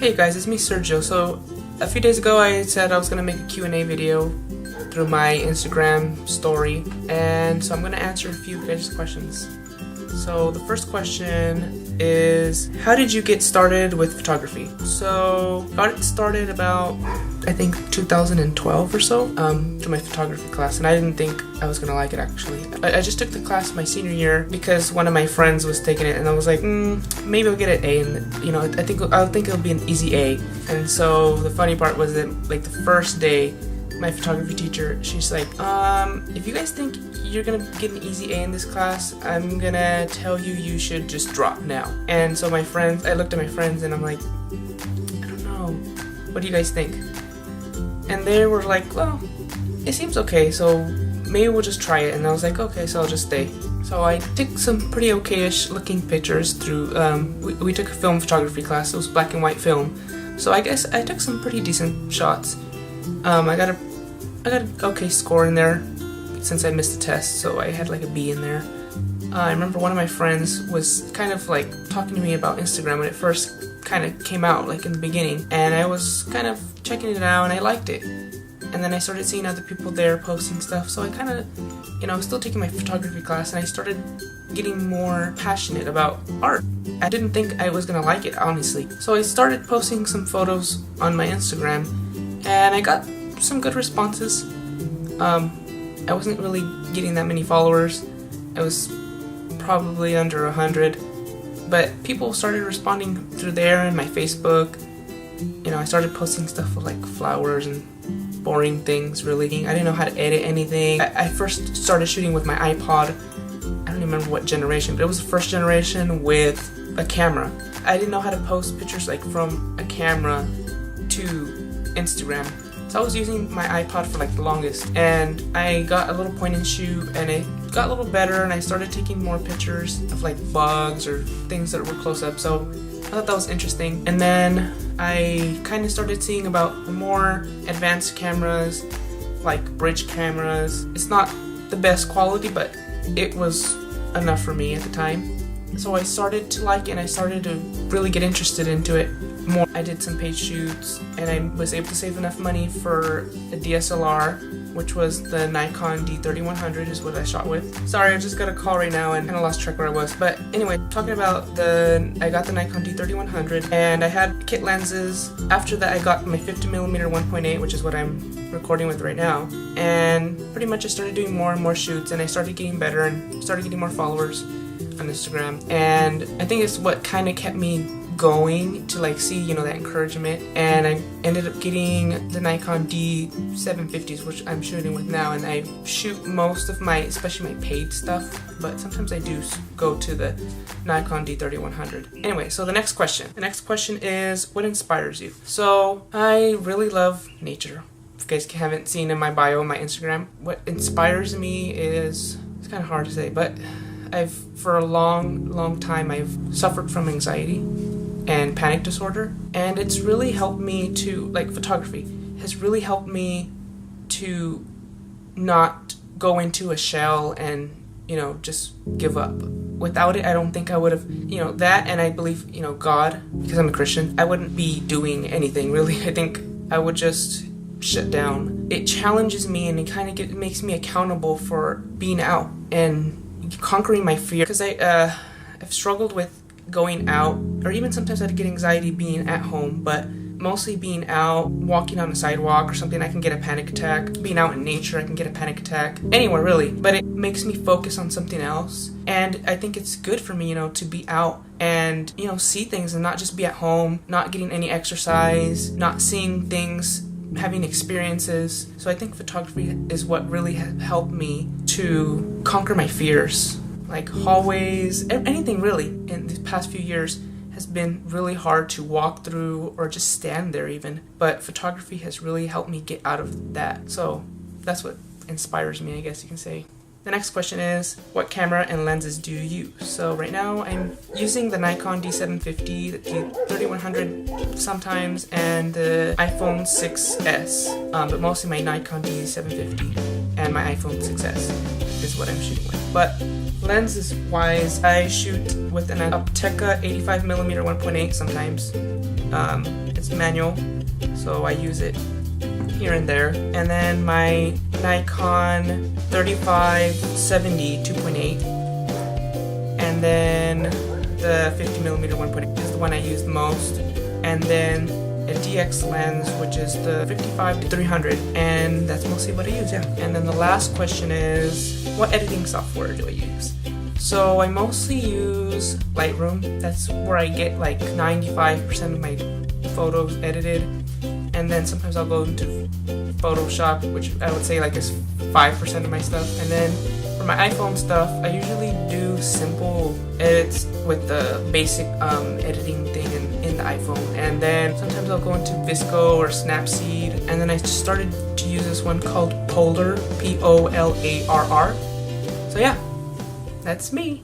Hey guys, it's me Sergio. So a few days ago I said I was going to make a Q&A video through my Instagram story, and so I'm going to answer a few guys' questions. So the first question is, how did you get started with photography? So got it started about, I think 2012 or so, through my photography class, and I didn't think I was gonna like it actually. I just took the class my senior year because one of my friends was taking it, and I was like, maybe I'll get an A, and you know, I think it'll be an easy A. And so the funny part was that like the first day, my photography teacher, she's like, if you guys think you're gonna get an easy A in this class, I'm gonna tell you you should just drop now. And so my friends, I looked at my friends and I'm like, I don't know, what do you guys think? And they were like, well, it seems okay, so maybe we'll just try it. And I was like, okay, so I'll just stay. So I took some pretty okay-ish looking pictures through, we took a film photography class. It was black and white film. So I guess I took some pretty decent shots. I got an okay score in there since I missed the test, so I had like a B in there. I remember one of my friends was kind of like talking to me about Instagram when it first kind of came out, like in the beginning, and I was kind of checking it out and I liked it. And then I started seeing other people there posting stuff, so I kind of, you know, I was still taking my photography class, and I started getting more passionate about art. I didn't think I was gonna like it, honestly. So I started posting some photos on my Instagram, and I got some good responses. I wasn't really getting that many followers. I was probably under 100, but people started responding through there and my Facebook. You know, I started posting stuff with like flowers and boring things, really. I didn't know how to edit anything. I first started shooting with my iPod. I don't even remember what generation, but it was the first generation with a camera. I didn't know how to post pictures like from a camera to Instagram. So I was using my iPod for like the longest, and I got a little point and shoot, and it got a little better, and I started taking more pictures of like bugs or things that were close up. So I thought that was interesting. And then I kind of started seeing about the more advanced cameras, like bridge cameras. It's not the best quality, but it was enough for me at the time. So I started to like it, and I started to really get interested into it more. I did some paid shoots, and I was able to save enough money for a DSLR, which was the Nikon D3100 is what I shot with. Sorry, I just got a call right now and kind of lost track where I was. But anyway, talking about I got the Nikon D3100, and I had kit lenses. After that, I got my 50mm 1.8, which is what I'm recording with right now. And pretty much I started doing more and more shoots, and I started getting better and started getting more followers on Instagram. And I think it's what kind of kept me going to like see, you know, that encouragement. And I ended up getting the Nikon D750s, which I'm shooting with now, and I shoot most of my, especially my paid stuff, but sometimes I do go to the Nikon D3100. Anyway, so the next question is, what inspires you? So I really love nature. If you guys haven't seen in my bio on my Instagram, what inspires me is, it's kind of hard to say, but for a long time, I've suffered from anxiety and panic disorder, and it's really helped me to, like, photography has really helped me to not go into a shell and, you know, just give up. Without it, I don't think I would have, you know, that, and I believe, you know, God, because I'm a Christian, I wouldn't be doing anything, really. I think I would just shut down. It challenges me, and it kind of makes me accountable for being out and conquering my fear, because I've struggled with going out, or even sometimes I'd get anxiety being at home, but mostly being out, walking on a sidewalk or something, I can get a panic attack. Being out in nature, I can get a panic attack. Anywhere, really. But it makes me focus on something else, and I think it's good for me, you know, to be out and, you know, see things and not just be at home, not getting any exercise, not seeing things, having experiences. So I think photography is what really helped me to conquer my fears. Like hallways, anything really in the past few years has been really hard to walk through or just stand there even. But photography has really helped me get out of that. So that's what inspires me, I guess you can say. The next question is, what camera and lenses do you use? So right now I'm using the Nikon D750, the D3100 sometimes, and the iPhone 6s, but mostly my Nikon D750 and my iPhone 6s is what I'm shooting with. But Lenses wise, I shoot with an Opteka 85mm 1.8 sometimes. It's manual, so I use it here and there. And then my Nikon 3570 2.8, and then the 50mm 1.8 is the one I use the most. And then a DX lens, which is the 55-300, and that's mostly what I use, yeah. And then the last question is, what editing software do I use? So I mostly use Lightroom. That's where I get like 95% of my photos edited, and then sometimes I'll go into Photoshop, which I would say like is 5% of my stuff. And then for my iPhone stuff, I usually do simple edits with the basic editing thing in the iPhone, and then sometimes I'll go into VSCO or Snapseed, and then I started to use this one called Polarr, P-O-L-A-R-R. So yeah, that's me.